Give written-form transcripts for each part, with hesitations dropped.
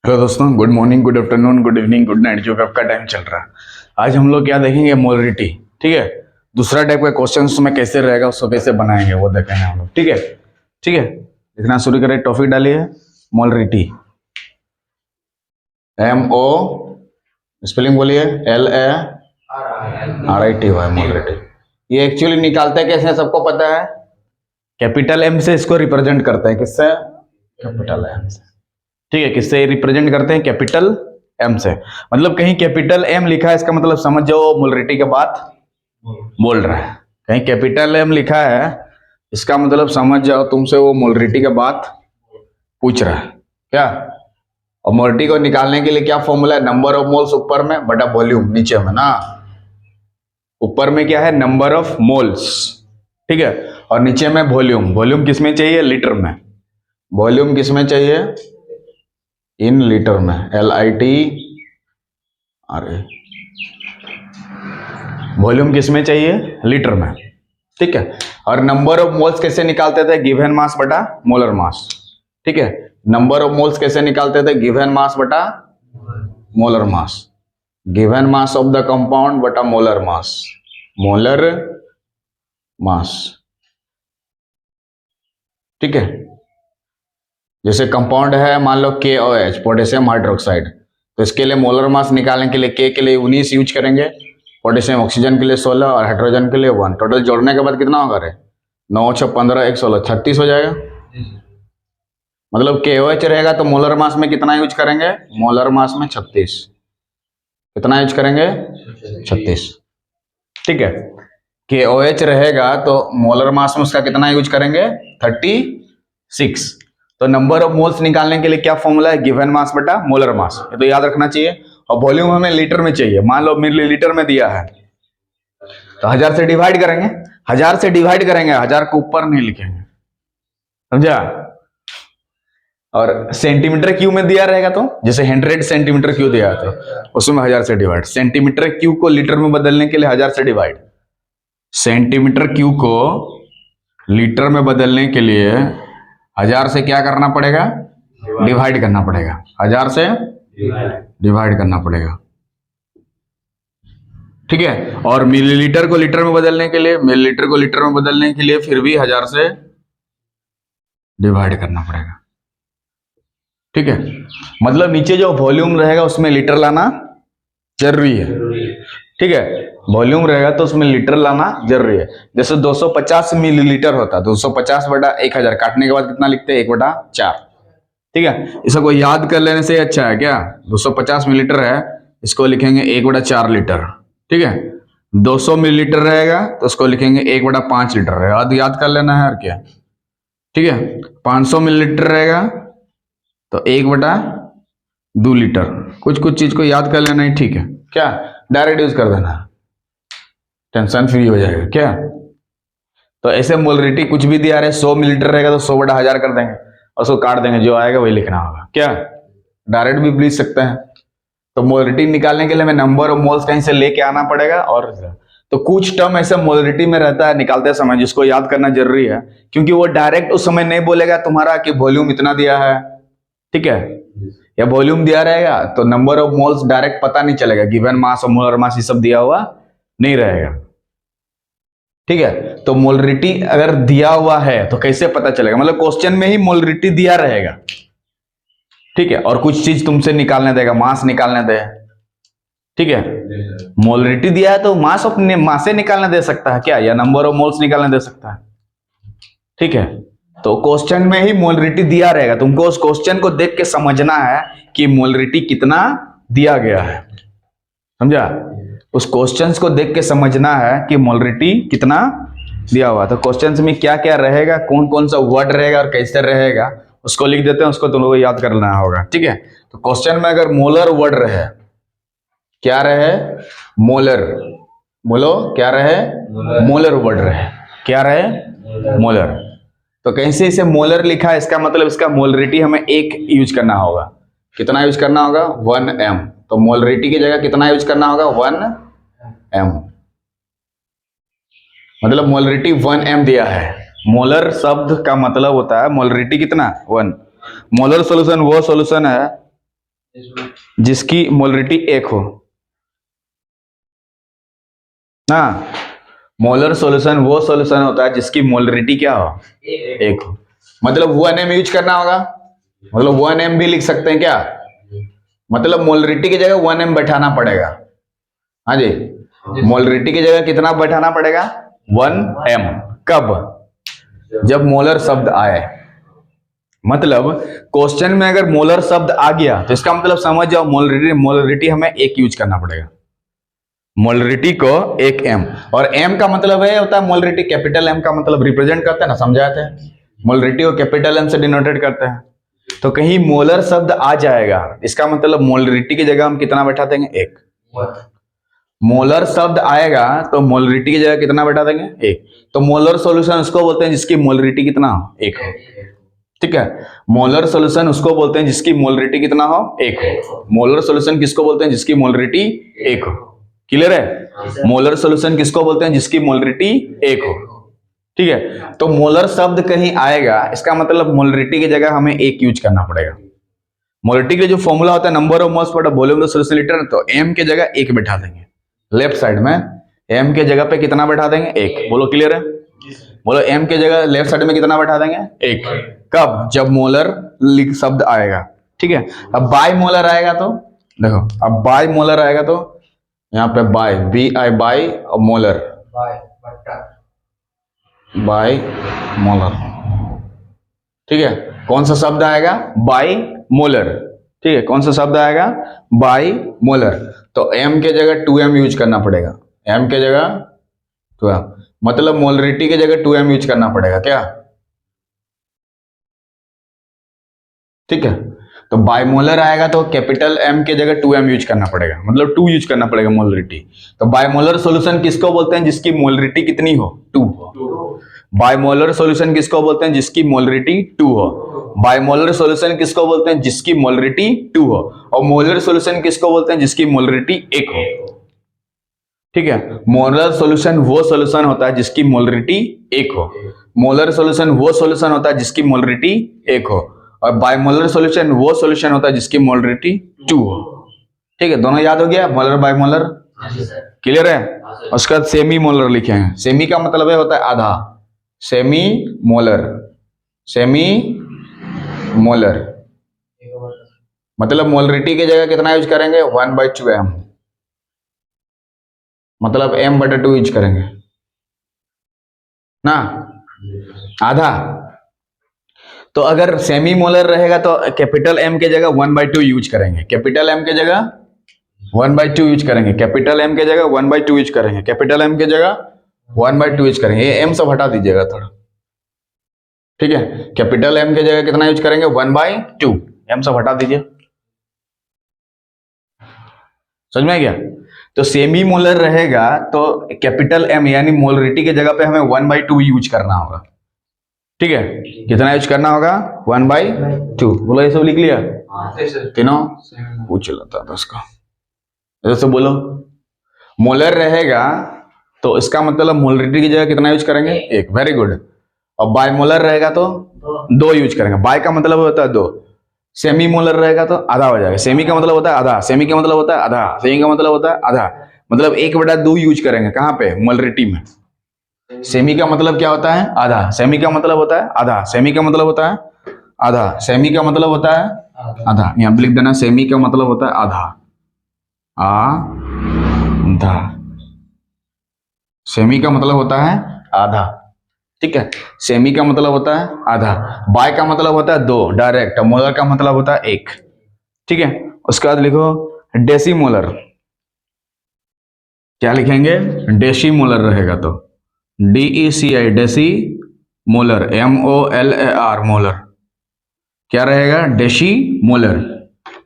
Hello दोस्तों, good morning, good afternoon, good evening, good night, जो भी आपका टाइम चल रहा है। आज हम लोग क्या देखेंगे? मोलरिटी। ठीक है। दूसरा टाइप का क्वेश्चन में कैसे रहेगा, उसको कैसे बनाएंगे वो देखेंगे हम लोग। ठीक है। ठीक है, लिखना शुरू करें। टॉपिक डालिए मोलरिटी। MO स्पेलिंग बोलिए। LARITY molarity. ये एक्चुअली निकालते हैं कैसे, सबको पता है। कैपिटल M से इसको रिप्रेजेंट करते हैं। किससे? कैपिटल M से। ठीक है, किससे रिप्रेजेंट करते हैं? कैपिटल M से। मतलब कहीं कैपिटल M लिखा है, इसका मतलब समझ जाओ मोलरिटी के बात बोल रहा है। कहीं कैपिटल M लिखा है, इसका मतलब समझ जाओ तुमसे वो मोलरिटी के बात पूछ रहा है क्या। और मोलरिटी को निकालने के लिए क्या फॉर्मूला है? नंबर ऑफ मोल्स ऊपर में बटा वॉल्यूम नीचे में ना। ऊपर में क्या है? Number of moles. ठीक है। और नीचे में वॉल्यूम। वॉल्यूम किसमें चाहिए? लीटर में। वॉल्यूम किसमें चाहिए? इन लीटर में। LITR। वॉल्यूम किसमें चाहिए? लीटर में। ठीक है। और नंबर ऑफ मोल्स कैसे निकालते थे? गिवन मास बटा मोलर मास। ठीक है। नंबर ऑफ मोल्स कैसे निकालते थे? गिवन मास बटा molar mass. Given mass of the compound बटा मोलर मास। Molar mass. ठीक है। जैसे कंपाउंड है, मान लो KOH, पोटेशियम हाइड्रोक्साइड, तो इसके लिए मोलर मास निकालने के लिए K के लिए 19 यूज करेंगे, पोटेशियम ऑक्सीजन के लिए 16 और हाइड्रोजन के लिए 1। टोटल जोड़ने के बाद कितना होगा रे? 9 6 15 1 16 36 हो जाएगा। मतलब KOH रहेगा तो मोलर मास में कितना यूज करेंगे? मोलर मास में 36। कितना यूज करेंगे? 36। ठीक है। KOH रहेगा तो मोलर मास में उसका कितना यूज करेंगे? 36। तो नंबर ऑफ मोल्स निकालने के लिए क्या फॉर्मूला है? गिवन मास बटा मोलर मास। ये तो याद रखना चाहिए। और वॉल्यूम हमें लीटर में चाहिए। मान लो मिलीलीटर में दिया है तो 1000 से डिवाइड करेंगे। 1000 से डिवाइड करेंगे, 1000 को ऊपर नहीं लिखेंगे, समझा। और सेंटीमीटर क्यूब में दिया रहेगा तो जैसे 100 सेंटीमीटर क्यूब दिया है तो उसमें 1000 से डिवाइड। सेंटीमीटर क्यूब को लीटर में बदलने के लिए 1000 से डिवाइड। सेंटीमीटर क्यूब को लीटर में बदलने के लिए 1000 से क्या करना पड़ेगा? डिवाइड करना पड़ेगा। 1000 से डिवाइड करना पड़ेगा। ठीक है। और मिलीलीटर को लीटर में बदलने के लिए, मिलीलीटर को लीटर में बदलने के लिए फिर भी 1000 से डिवाइड करना पड़ेगा। ठीक है। मतलब नीचे जो वॉल्यूम रहेगा उसमें लीटर लाना जरूरी है। ठीक है। वॉल्यूम रहेगा तो उसमें लीटर लाना जरूरी है। जैसे 250 मिलीलीटर होता है, 250 बटा 1000 काटने के बाद कितना लिखते हैं? 1/4। ठीक है। इसको याद कर लेने से अच्छा है क्या? 250 मिलीलीटर है, इसको लिखेंगे 1/4 लीटर। ठीक है। 200 मिलीलीटर रहेगा तो उसको लिखेंगे 1/5 लीटर रहेगा। याद कर लेना है और क्या। ठीक है। 500 मिलीलीटर रहेगा तो 1/2 लीटर। कुछ कुछ चीज को याद कर लेना ही ठीक है क्या। डायरेक्ट यूज कर देना, टेंशन फ्री हो जाएगा क्या। तो ऐसे मोलरिटी कुछ भी दिया रहे, 100 मिलीलीटर रहेगा तो 100/1000 कर देंगे और उसको काट देंगे, जो आएगा वही लिखना होगा क्या। डायरेक्ट भी लिख सकते हैं। तो मोलरिटी निकालने के लिए हमें नंबर ऑफ मोल्स कहीं से लेके आना पड़ेगा। और तो कुछ टर्म ऐसे मोलरिटी में रहता है निकालते समय जिसको याद करना जरूरी है, क्योंकि वो डायरेक्ट उस समय नहीं बोलेगा तुम्हारा कि वॉल्यूम इतना दिया है। ठीक है। या वॉल्यूम दिया रहेगा तो नंबर ऑफ मोल्स डायरेक्ट पता नहीं चलेगा। गिवन मास और मोलर मास ये सब दिया हुआ नहीं रहेगा। ठीक है। तो मोलरिटी अगर दिया हुआ है तो कैसे पता चलेगा? मतलब क्वेश्चन में ही मोलरिटी दिया रहेगा। ठीक है। और कुछ चीज तुमसे निकालने देगा, मास निकालने दे। ठीक है। मोलरिटी दिया है तो मास अपने मास से निकालने दे सकता है क्या, या नंबर ऑफ मोल्स निकालने दे सकता है। ठीक है। तो क्वेश्चन में ही मोलरिटी दिया रहेगा, तुमको उस क्वेश्चन को देख के समझना है कि मोलरिटी कितना दिया गया है, समझा। उस क्वेश्चंस को देख के समझना है कि मोलरिटी कितना दिया हुआ। तो क्वेश्चंस में क्या क्या रहेगा, कौन कौन सा वर्ड रहेगा और कैसे रहेगा, उसको लिख देते हैं, उसको तुम लोगों को याद कर लेना होगा। ठीक है। तो क्वेश्चन में अगर मोलर वर्ड रहे, क्या रहे? मोलर। बोलो क्या रहे? मोलर वर्ड रहे। क्या रहे? मोलर। तो कैसे इसे मोलर लिखा है, इसका मतलब इसका मोलरिटी हमें 1 यूज करना होगा। कितना यूज करना होगा? 1m। तो मोलरिटी की जगह कितना यूज करना होगा? 1m। मतलब मोलरिटी 1m दिया है। मोलर शब्द का मतलब होता है मोलरिटी कितना? 1। मोलर सॉल्यूशन वो सॉल्यूशन है जिसकी मोलरिटी 1 हो ना। मोलर सॉल्यूशन वो सॉल्यूशन होता है जिसकी मोलरिटी क्या हो, 1 हो। मतलब 1m यूज करना होगा, मतलब 1m भी लिख सकते हैं क्या, मतलब मोलरिटी की जगह 1m बैठाना पड़ेगा। हाँ जी, मोलरिटी की जगह कितना बैठाना पड़ेगा, 1m। कब, जब मोलर शब्द आए। मतलब क्वेश्चन में अगर मोलर शब्द आ गया तो इसका मतलब समझ जाओ मोलरिटी हमें 1 यूज करना पड़ेगा। मोलरिटी को 1m, और m का मतलब है होता है मोलरिटी, कैपिटल M का मतलब रिप्रेजेंट करते हैं ना, समझाए थे। मोलरिटी को कैपिटल M से डिनोटेड करते हैं। तो कहीं मोलर शब्द आ जाएगा, इसका मतलब मोलरिटी की जगह हम कितना बैठा देंगे, 1। मोलर शब्द आएगा तो मोलरिटी की जगह कितना बैठा देंगे, 1। तो मोलर सॉल्यूशन उसको बोलते हैं जिसकी मोलरिटी कितना हो, 1 हो। ठीक है, मोलर सॉल्यूशन उसको बोलते हैं जिसकी मोलरिटी कितना हो, 1 हो। मोलर सॉल्यूशन किसको बोलते हैं, जिसकी मोलरिटी 1 हो। क्लियर है, मोलर सॉल्यूशन किसको बोलते हैं, जिसकी मोलरिटी 1 हो। ठीक है, तो मोलर शब्द कहीं आएगा, इसका मतलब मोलरिटी की जगह हमें 1 यूज करना पड़ेगा। मोलरिटी के जो फॉर्मूला होता है number of moles per volume of solution litre, तो m की जगह 1 बैठा देंगे। लेफ्ट साइड में m के जगह पे कितना बैठा देंगे, 1। बोलो क्लियर है, बोलो m के जगह लेफ्ट साइड में कितना बैठा देंगे, 1। कब, जब मोलर शब्द आएगा। ठीक है, अब बाई मोलर आएगा तो देखो, अब बाई मोलर आएगा तो यहाँ पे बाई, BI बाई, और मोलर बाई मोलर। ठीक है, कौन सा शब्द आएगा, बाई मोलर। ठीक है, कौन सा शब्द आएगा, बाई मोलर। तो m के जगह 2m यूज करना पड़ेगा, m के जगह 2m, मतलब मोलरिटी के जगह 2m यूज करना पड़ेगा क्या। ठीक है, तो बाइमोलर आएगा तो कैपिटल M के जगह 2m यूज करना पड़ेगा, मतलब 2 यूज करना पड़ेगा मोलरिटी। तो बाइमोलर सॉल्यूशन किसको बोलते हैं, जिसकी मोलरिटी कितनी हो, 2 हो। बाइमोलर सॉल्यूशन किसको बोलते हैं, जिसकी मोलरिटी 2 हो। बाइमोलर सॉल्यूशन किसको बोलते हैं, जिसकी मोलरिटी 2 हो। और मोलर सॉल्यूशन किसको बोलते हैं, जिसकी मोलरिटी 1 हो। ठीक है, मोलर सॉल्यूशन वो सॉल्यूशन होता है जिसकी मोलरिटी 1 हो। मोलर सॉल्यूशन वो सॉल्यूशन होता है जिसकी मोलरिटी 1 हो। और बाइमोलर सॉल्यूशन वो सॉल्यूशन होता है जिसकी मोलरिटी 2 हो। ठीक है, दोनों याद हो गया, मोलर बाइमोलर। क्लियर है, उसके बाद सेमी मोलर लिखे हैं। सेमी का मतलब है होता है आधा, सेमी मोलर। सेमी मोलर मतलब मोलरिटी की जगह कितना यूज करेंगे, 1/2m, मतलब m/2 यूज करेंगे ना, आधा। तो अगर सेमी मोलर रहेगा तो कैपिटल M के जगह 1/2 यूज करेंगे, कैपिटल M के जगह 1/2 यूज करेंगे, कैपिटल M के जगह 1/2 यूज करेंगे, कैपिटल M के जगह 1/2 यूज करेंगे। ये m सब हटा दीजिएगा थोड़ा। ठीक है, कैपिटल M के जगह कितना यूज करेंगे, 1/2, m सब हटा दीजिए। समझ में आ गया, तो सेमी मोलर रहेगा तो कैपिटल M यानी मोलरिटी की जगह पे हमें 1/2 यूज करना होगा। ठीक है, कितना यूज करना होगा, 1/2। बोलो ये सब लिख लिया तीनों, पूछ लेता था उसका, जैसे बोलो मोलर रहेगा तो इसका मतलब मोलरिटी की जगह कितना यूज करेंगे, 1। Very good. और बाय मोलर रहेगा तो 2 यूज करेंगे। बाय का मतलब होता है 2। सेमी मोलर रहेगा तो आधा हो जाएगा। सेमी का मतलब होता है आधा, सेमी का मतलब होता है आधा, सेमी का मतलब होता है आधा, मतलब 1/2 यूज करेंगे कहाँ पे, मोलरिटी में। सेमी का मतलब क्या होता है, आधा। सेमी का मतलब होता है आधा, सेमी का मतलब होता है आधा, सेमी का मतलब होता है आधा। यहाँ पे लिख देना, सेमी का मतलब होता है आधा, आधा। सेमी का मतलब होता है आधा। ठीक है, सेमी का मतलब होता है आधा। बाय का मतलब होता है 2 डायरेक्ट। मोलर का मतलब होता है 1। ठीक है, उसके बाद लिखो डेसीमोलर। क्या लिखेंगे, डेसीमोलर रहेगा तो DECI, decimolar, MOLAR molar. क्या रहेगा, डेसी मोलर।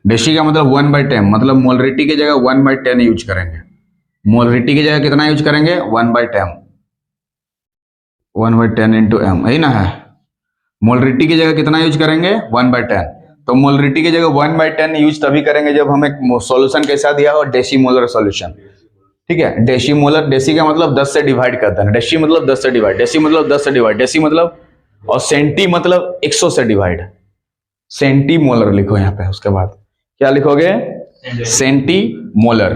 डेसी का मतलब 1/10, मतलब मोलरिटी की जगह 1/10 यूज करेंगे। मोलरिटी की जगह कितना यूज करेंगे, 1/10, 1/10 इंटू m, यही ना है। मोलरिटी की जगह कितना यूज करेंगे, 1/10। तो मोलरिटी की जगह 1/10 यूज तभी करेंगे जब हमें सॉल्यूशन कैसा दिया हो, डेसीमोलर सॉल्यूशन। ठीक है, डेसीमोलर, डेसी का मतलब 10 से डिवाइड करते हैं, डेसी मतलब 10 से डिवाइड, डेसी मतलब 10 से डिवाइड, डेसी मतलब, और सेंटी मतलब 100 से डिवाइड। सेंटीमोलर लिखो यहाँ पे। उसके बाद क्या लिखोगे? सेंटीमोलर।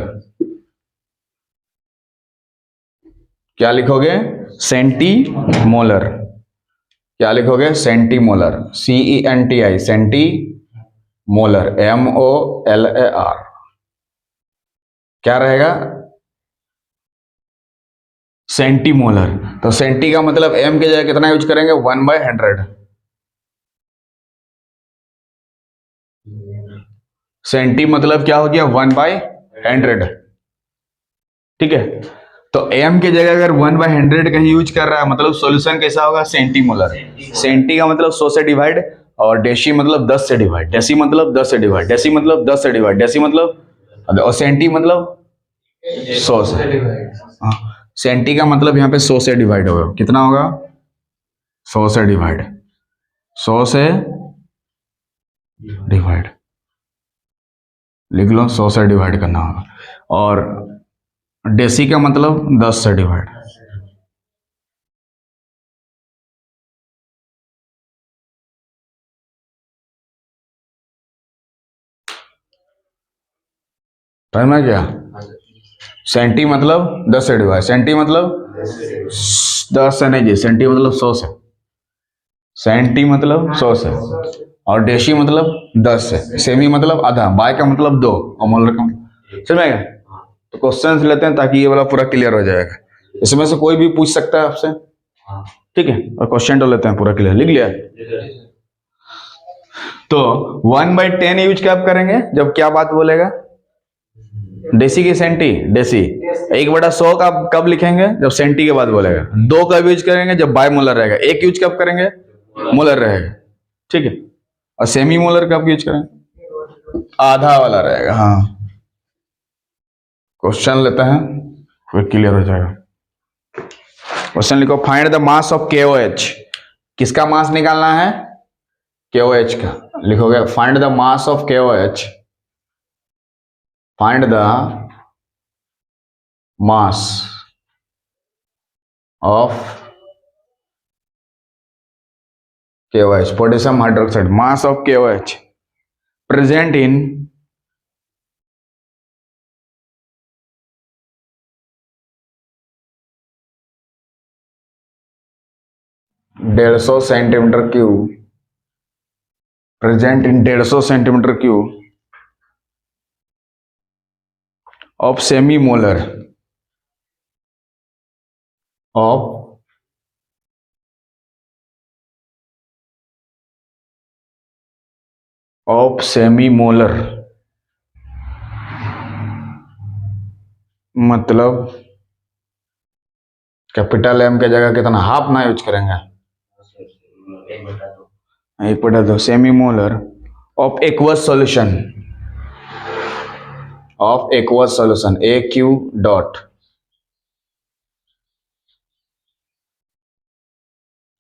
क्या लिखोगे? सेंटीमोलर। क्या लिखोगे? सेंटीमोलर। CENTI, centimolar, MOLAR। क्या रहेगा? सेंटीमोलर। तो सेंटी का मतलब एम की जगह कितना यूज करेंगे? 1/100। सेंटी मतलब क्या हो गया? 1/100। ठीक है, तो एम की जगह अगर 1/100 कहीं यूज कर रहा है, मतलब सॉल्यूशन कैसा होगा? सेंटीमोलर। सेंटी का मतलब 100 से डिवाइड, और डेसी मतलब 10 से डिवाइड, डेसी मतलब 10 से डिवाइड, डेसी मतलब 10 से डिवाइड, डेसी मतलब, और सेंटी मतलब 100 से। हाँ, सेंटी का मतलब यहाँ पे 100 से डिवाइड होगा। कितना होगा? 100 से डिवाइड, 100 से डिवाइड, लिख लो 100 से डिवाइड करना होगा। और डेसी का मतलब 10 से डिवाइड। समझ में क्या? सेंटी मतलब 10 से डिवाइड, सेंटी मतलब 10 से नहीं जी, सेंटी मतलब 100 से। सेंटी मतलब 100 से, और डेसी मतलब 10 से, सेमी मतलब आधा, बाय का मतलब 2, और मोलर का मतलब, समझ में गया? तो क्वेश्चन लेते हैं ताकि ये वाला पूरा क्लियर हो जाएगा। इसमें से कोई भी पूछ सकता है आपसे, ठीक है? और क्वेश्चन तो लेते हैं पूरा क्लियर। लिख लिया? तो 1/10 यूज कब करेंगे? जब क्या बात बोलेगा? डेसी की सेंटी, डेसी। 1/100 का कब लिखेंगे? जब सेंटी के बाद बोलेगा। 2 कब यूज करेंगे? जब बाय मोलर रहेगा। 1 यूज कब करेंगे? मोलर रहेगा, ठीक है? और सेमी मोलर कब यूज करेंगे? आधा वाला रहेगा। हाँ, क्वेश्चन लेते हैं, फिर क्लियर हो जाएगा। क्वेश्चन लिखो, find the mass of KOH। किसका मास निकालना है? KOH का। लिखोगे find the mass of KOH, find the mass of KOH, potassium hydroxide, mass of KOH present in डेढ़ सौ centimetre cube, present in 150 centimetre cube of semi molar of semi molar, मतलब capital M के जगह कितना? Half ना use करेंगे, 1/2। Semi molar of aqueous solution, of aqueous solution, AQ dot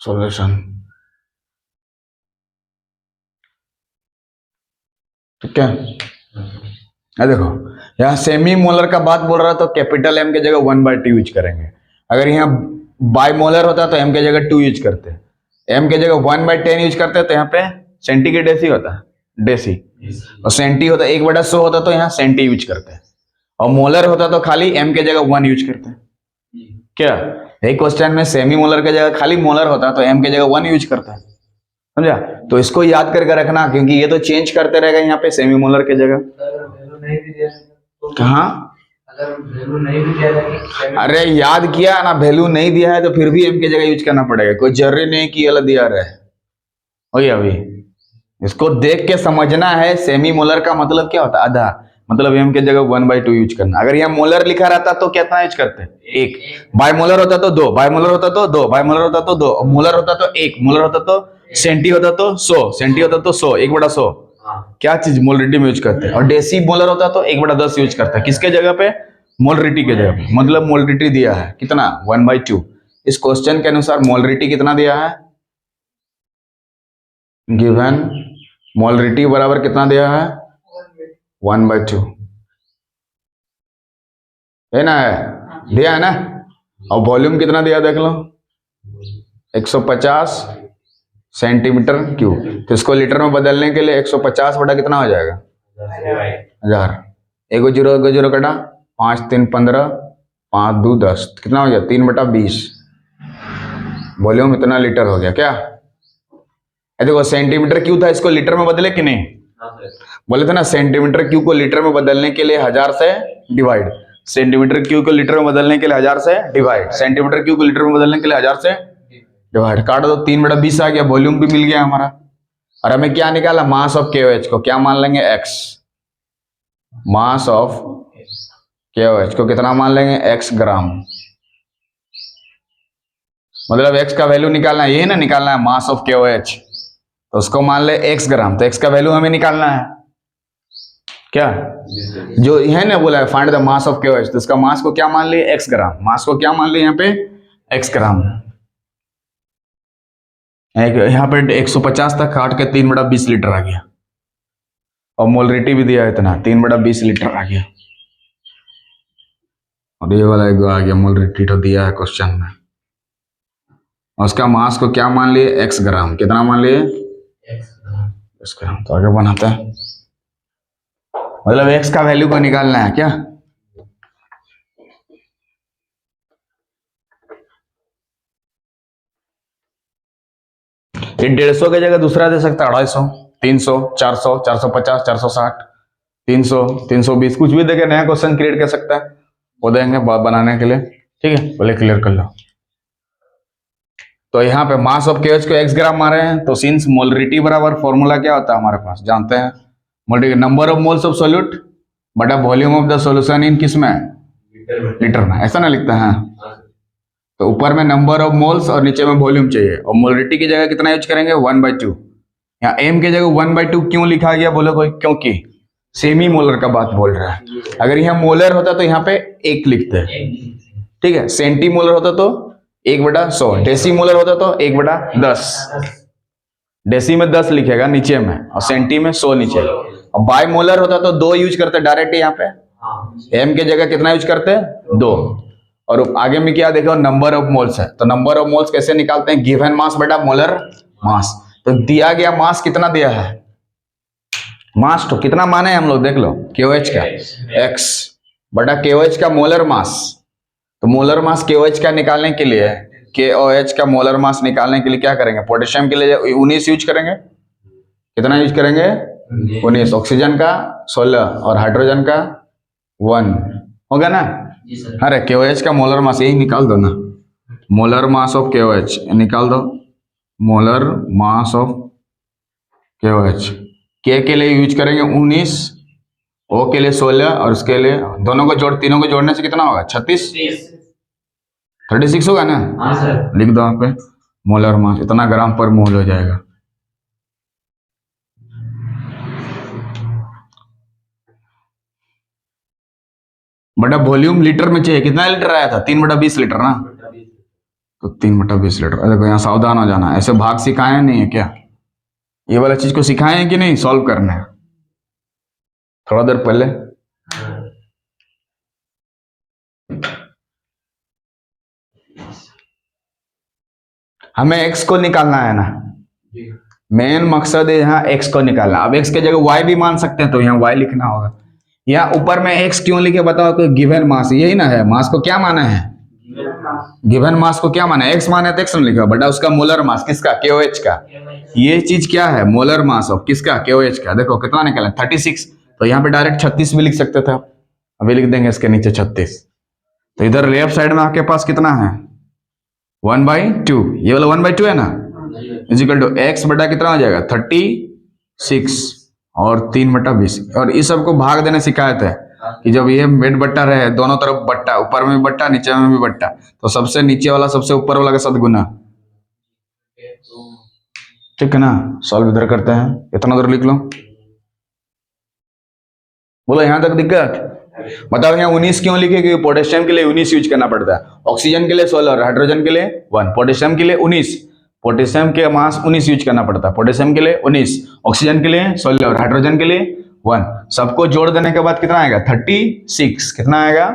solution, ठीक है? देखो, यहाँ सेमी मोलर का बात बोल रहा, तो कैपिटल एम की जगह 1/2 यूज करेंगे। अगर यहाँ बाई मोलर होता तो एम की जगह 2 यूज करते, एम की जगह 1/10 यूज करते, तो यहाँ पे सेंटी की डेसी होता, डेसी। और सेंटी होता 1/100 होता, तो यहाँ सेंटी यूज करते हैं। और मोलर होता तो खाली एम की जगह 1 यूज करते हैं। क्या एक क्वेश्चन में सेमी मोलर की जगह खाली मोलर होता तो एम की जगह 1 यूज करता है, समझा? तो इसको याद करके रखना, क्योंकि ये तो चेंज करते रहेगा यहाँ पे सेमी मोलर की जगह। कहाँ? अरे याद किया ना, वैल्यू नहीं दिया है तो फिर भी एम की जगह यूज करना पड़ेगा, कोई जरूरी नहीं कि अलग दिया रहे। वही अभी इसको देख के समझना है, सेमी मोलर का मतलब क्या होता है? आधा, मतलब एम की जगह 1/2 यूज करना। अगर यहाँ मोलर लिखा रहता तो कितना यूज करते? 1। बाय मोलर होता तो 2, बाय मोलर होता तो 2, बाय मोलर होता तो 2, मोलर होता तो 1, मोलर होता तो, सेंटी होता तो 100, सेंटी होता तो 100, 1/100। क्या चीज मोलरिटी में यूज करते हैं। और डेसी मोलर होता तो 1/10 यूज करता है। किसके जगह पे? मोलरिटी के जगह पे। मतलब मोलरिटी दिया है कितना? 1/2। इस क्वेश्चन के अनुसार मोलरिटी कितना दिया है? गिवन मोलरिटी बराबर कितना दिया है? 1/2 है ना? है दिया है ना? और वॉल्यूम कितना दिया देख लो, 150 सेंटीमीटर क्यूब। तो इसको लीटर में बदलने के लिए 150 बटा कितना हो जाएगा? 1000, एगो जीरो कटा, 5 3 15, 5 2 10, कितना हो गया 3/20। वॉल्यूम इतना लीटर हो गया क्या? देखो सेंटीमीटर क्यू था, इसको लीटर में बदले कि नहीं? बोले थे ना सेंटीमीटर क्यू को लीटर में बदलने के लिए 1000 से डिवाइड, सेंटीमीटर क्यू को लीटर में बदलने के लिए 1000 से डिवाइड, सेंटीमीटर क्यू को लीटर में बदलने के लिए 1000 से डिवाइड। काट दो, 3/20 आ गया, वॉल्यूम भी मिल गया हमारा। और हमें क्या निकाला? मास ऑफ केओएच को क्या मान लेंगे? एक्स। मास ऑफ केओएच को कितना मान लेंगे? एक्स ग्राम। मतलब एक्स का वैल्यू निकालना है, यही ना निकालना है मास ऑफ केओएच, तो उसको मान ले एक्स ग्राम, तो एक्स का वैल्यू हमें निकालना है क्या? जो है ना बोला है find the mass of KOH, तो इसका मास को क्या मान लिए? एक्स ग्राम। मास को क्या मान लिए यहाँ पे? एक्स ग्राम। यहाँ पे 150 तक काट के 3/20 लीटर आ गया, और मोलरिटी भी दिया इतना, 3/20 लीटर आ गया। और ये वाला एक आ गया मोलरिटी तो दिया है क्वेश्चन में, और उसका मास को क्या मान लिए? एक्स ग्राम। कितना मान लिए? एक्स ग्राम। तो आगे बनाते हैं, मतलब एक्स का वैल्यू को निकालना है क्या? ये 150 की जगह दूसरा दे सकता है, 250, 300, 400, 450, 460, 300, 320, कुछ भी देके नया क्वेश्चन क्रिएट कर सकता है, वो देंगे बनाने के लिए। ठीक है, पहले क्लियर कर लो। तो यहाँ पे मास ऑफ केओएच को एक्स ग्राम मारे हैं, तो सिंस मोलरिटी बराबर फॉर्मूला क्या होता है हमारे पास जानते हैं, molarity number of moles of solute बटा volume of the solution in किस में? लीटर में। ऐसा ना लिखता है, तो ऊपर में नंबर ऑफ मोल्स और नीचे में वॉल्यूम चाहिए, और मोलरिटी की जगह कितना यूज करेंगे? 1/2। यहाँ एम की जगह 1/2 क्यों लिखा गया बोलो कोई? क्योंकि सेमी मोलर का बात बोल रहा है। अगर यहाँ मोलर होता तो यहाँ पे 1 लिखते हैं, ठीक है। सेंटी मोलर होता तो 1/100, डेसी मोलर होता तो 1/10। डेसी में 10 लिखेगा नीचे में, और सेंटी में 100 नीचे। और बाय मोलर होता तो 2 यूज करते डायरेक्ट यहाँ पे, एम के जगह कितना यूज करते हैं? 2। और आगे में क्या देखो? नंबर ऑफ मोल्स है, तो नंबर ऑफ मोल्स कैसे निकालते हैं? गिवन मास बटा मोलर मास। तो दिया गया मास कितना दिया है? मास तो कितना माने हम लोग देख लो, केओएच का एक्स बटा केओएच का मोलर मास। तो मोलर मास केओएच का निकालने के लिए, केओएच का मोलर मास निकालने के लिए क्या करेंगे? पोटेशियम के लिए 19 यूज करेंगे। कितना यूज करेंगे? 19। ऑक्सीजन का 16 और हाइड्रोजन का 1 होगा ना? अरे केओएच का मोलर मास यही निकाल दो ना, मोलर मास ऑफ केओएच निकाल दो। मोलर मास ऑफ केओएच के लिए यूज करेंगे 19, ओ के लिए 16, और उसके लिए दोनों को तीनों को जोड़ने से कितना होगा? 36 होगा ना? लिख दो यहाँ पे मोलर मास, इतना ग्राम पर मोल हो जाएगा। बटा वॉल्यूम लीटर में चाहिए, कितना लीटर आया था? 3/20 लीटर ना, तो 3/20 लीटर। देखो यहाँ सावधान हो जाना, ऐसे भाग सिखाए नहीं है क्या? ये वाला चीज को सिखाए हैं कि नहीं? सॉल्व करना है थोड़ा देर पहले। हमें एक्स को निकालना है ना, मेन मकसद है यहाँ एक्स को निकालना। अब एक्स के जगह वाई भी मान सकते हैं, तो यहाँ वाई लिखना होगा। यहाँ ऊपर में एक्स क्यों लिखे बताओ? कोई गिवन मास, यही ना है। मास को क्या माना है? गिवन मास को क्या माना है? एक्स माना है तो एक्स में लिखा, बटा उसका मोलर मास किसका? केओएच का। ये चीज क्या है? मोलर मास ऑफ किसका? केओएच का। देखो कितना निकला? 36। तो यहाँ पे डायरेक्ट 36 भी लिख सकते थे, अभी लिख देंगे इसके नीचे 36। तो इधर लेफ्ट साइड में आपके पास कितना है? 1/2। ये वाला 1/2 है ना, इजिकल टू एक्स बटा कितना हो जाएगा? 36 और 3/20। और इस सबको भाग देने सिखाए थे कि जब ये बेड बट्टा रहे, दोनों तरफ बट्टा, ऊपर में भी बट्टा नीचे में भी बट्टा, तो सबसे नीचे वाला सबसे ऊपर वाला के साथ गुना। ठीक है ना? सॉल्व इधर करते हैं, इतना उधर लिख लो। बोलो यहां तक दिक्कत? बताओ यहाँ 19 क्यों लिखे? क्योंकि पोटेशियम के लिए 19 यूज करना पड़ता है, ऑक्सीजन के लिए 16 और हाइड्रोजन के लिए 1, पोटेशियम के लिए 19। पोटेशियम के मास 19 यूज करना पड़ता है, पोटेशियम के लिए 19, ऑक्सीजन के लिए 16 और हाइड्रोजन के लिए 1। सबको जोड़ देने के बाद कितना आएगा? 36। कितना आएगा?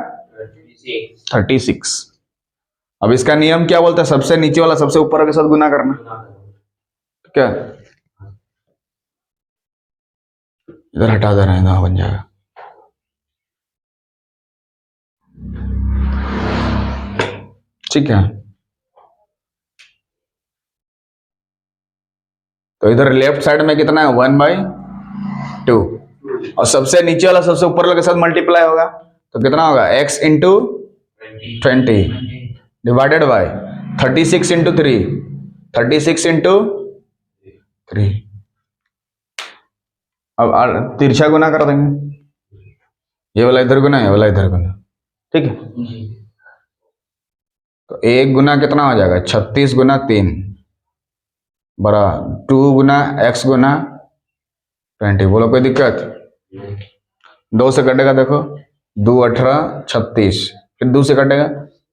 36। अब इसका नियम क्या बोलता है? सबसे नीचे वाला सबसे ऊपर के साथ गुना करना। ठीक है, इधर हटा दे रहे हैं, तो बन जाएगा। ठीक है, तो इधर लेफ्ट साइड में कितना है, 1/2, और सबसे नीचे वाला सबसे ऊपर वाले के साथ मल्टीप्लाई होगा, तो कितना होगा, x into 20 divided by 36 into 3, 36 into 3। अब तिरछा गुना कर देंगे, ये वाला इधर गुना, ये वाला इधर गुना, ठीक है। तो 1 गुना कितना हो जाएगा, 36 गुना 3 बड़ा 2 गुना x गुना 20। बोलो कोई दिक्कत, 2 से कटेगा, देखो 2 18 36, फिर 2 से कटेगा,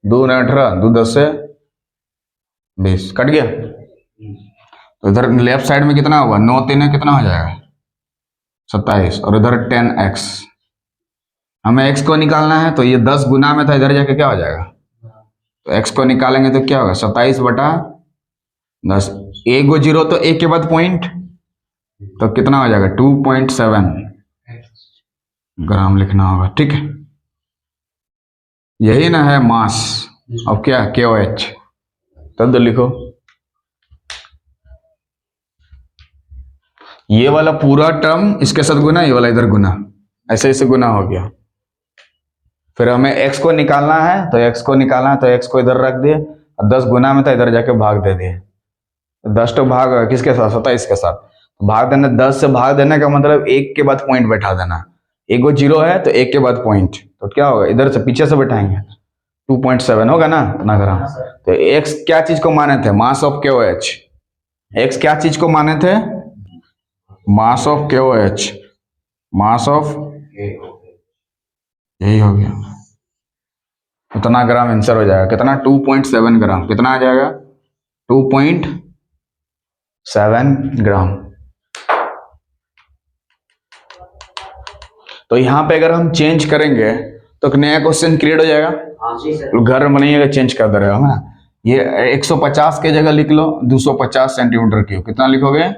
2 9 18, 2 10 से 20, कट गया। तो इधर लेफ्ट साइड में कितना होगा, 9 3 कितना हो जाएगा, 27, और इधर 10x। हमें x को निकालना है, तो ये 10 गुना में था, इधर जाके क्या हो जाएगा, तो x को निकालेंगे तो क्या होगा, 27/10। एक गो जीरो तो एक के बाद पॉइंट, तो कितना हो जाएगा, 2.7 ग्राम लिखना होगा, ठीक है। यही ना है मास। अब क्या, KOH, तब तो लिखो, ये वाला पूरा टर्म इसके साथ गुना, ये वाला इधर गुना, ऐसे ऐसे गुना हो गया। फिर हमें x को निकालना है, तो x को निकालना है, तो x को इधर रख दिए, और 10 गुना में था, इधर जाके भाग दे दिए। 10 तो भाग किसके साथ, 27 के साथ। भाग देना, 10 से भाग देने का मतलब एक के बाद पॉइंट बैठा देना, एक वो जीरो है तो एक के बाद पॉइंट, तो क्या होगा, इधर से पीछे से बैठाएंगे, 2.7 होगा ना इतना ग्राम। तो x क्या चीज को माने थे, मास ऑफ KOH। x क्या चीज को माने थे, mass of KOH, mass of, यही हो गया, उतना ग्राम आंसर हो जाएगा। कितना, 2.7 ग्राम, कितना आ जाएगा, 2.7 ग्राम। तो यहाँ पे अगर हम चेंज करेंगे तो एक नया क्वेश्चन क्रिएट हो जाएगा। घर में नहीं चेंज कर दे रहे हो ना, ये 150 के जगह लिख लो 250 सेंटीमीटर क्यूब। कितना लिखोगे,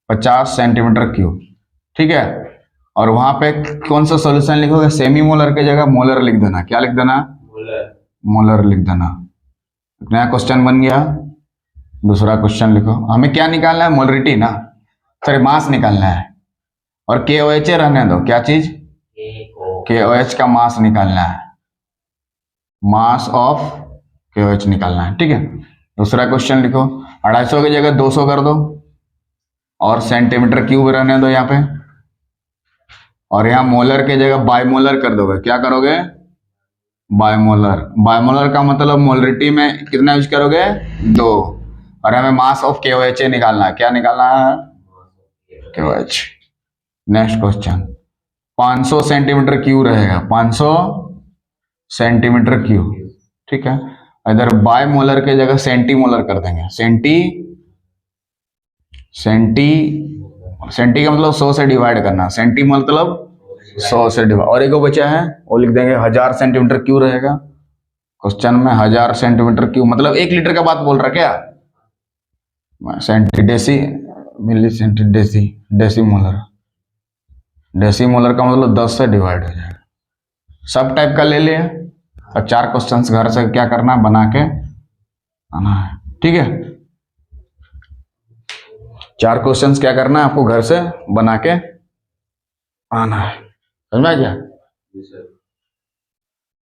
50 सेंटीमीटर क्यूब, ठीक है। और वहां पे कौन सा सॉल्यूशन लिखोगे, सेमी मोलर के जगह मोलर लिख देना। क्या लिख देना, मोलर लिख देना। नया क्वेश्चन बन गया। दूसरा क्वेश्चन लिखो, हमें क्या निकालना है, मोलरिटी ना, सॉरी मास निकालना है। और KOH रहने दो, क्या चीज, KOH का मास निकालना है, मास ऑफ KOH निकालना है, ठीक है। दूसरा क्वेश्चन लिखो, 250 की जगह 200 कर दो, और सेंटीमीटर क्यूब रहने दो यहाँ पे, और यहाँ मोलर की जगह बायमोलर कर दोगे। क्या करोगे, बायमोलर। बायमोलर का मतलब मोलरिटी में कितना यूज करोगे, 2, और हमें मास ऑफ KOH निकालना है। क्या निकालना है, KOH। Next question, 500 centimetre cube रहेगा, 500 सेंटीमीटर क्यूब, ठीक है। इधर बायमोलर के जगह सेंटीमोलर कर देंगे। सेंटी का मतलब 100 से डिवाइड करना, सेंटी मतलब 100 से डिवाइड। और एक बचा है, वो लिख देंगे 1000 सेंटीमीटर क्यूब रहेगा। क्वेश्चन में 1000 सेंटीमीटर क्यूब मतलब 1 लीटर का बात बोल रहा क्या, डेसी मिली सेंटी, डेसीमोलर का मतलब 10 से डिवाइड हो जाएगा। सब टाइप का ले लिए, और 4 क्वेश्चंस घर से क्या करना, बना के आना है, ठीक है। 4 क्वेश्चंस क्या करना है आपको, घर से बना के आना है, समझ में आ गया।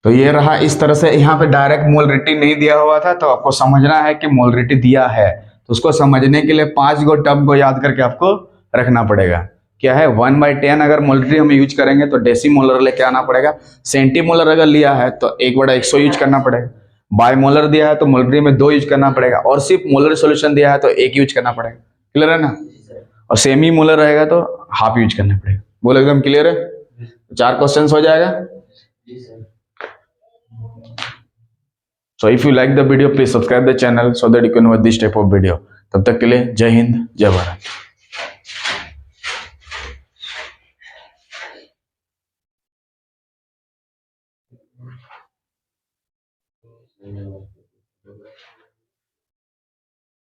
तो ये रहा इस तरह से। यहाँ पे डायरेक्ट मोलरिटी नहीं दिया हुआ था, तो आपको समझना है कि मोलरिटी दिया है, तो उसको समझने के लिए 5 गो टर्म को याद करके आपको रखना पड़ेगा। क्या है, 1/10 अगर मोलरिटी हम यूज करेंगे तो डेसीमोलर लेके आना पड़ेगा। सेंटीमोलर अगर लिया है तो 1/100 यूज करना पड़ेगा। बायमोलर दिया है तो मोलरिटी में 2 यूज करना पड़ेगा, और सिर्फ मोलर सोल्यूशन दिया है तो 1 यूज करना पड़ेगा। क्लियर है ना। और सेमी मोलर रहेगा तो हाफ यूज करना पड़ेगा। बोलो एकदम क्लियर है। 4 क्वेश्चन हो जाएगा। So if you like the video, please subscribe the channel so that you can watch this type of video. तब तक के लिए जय हिंद, जय भारत।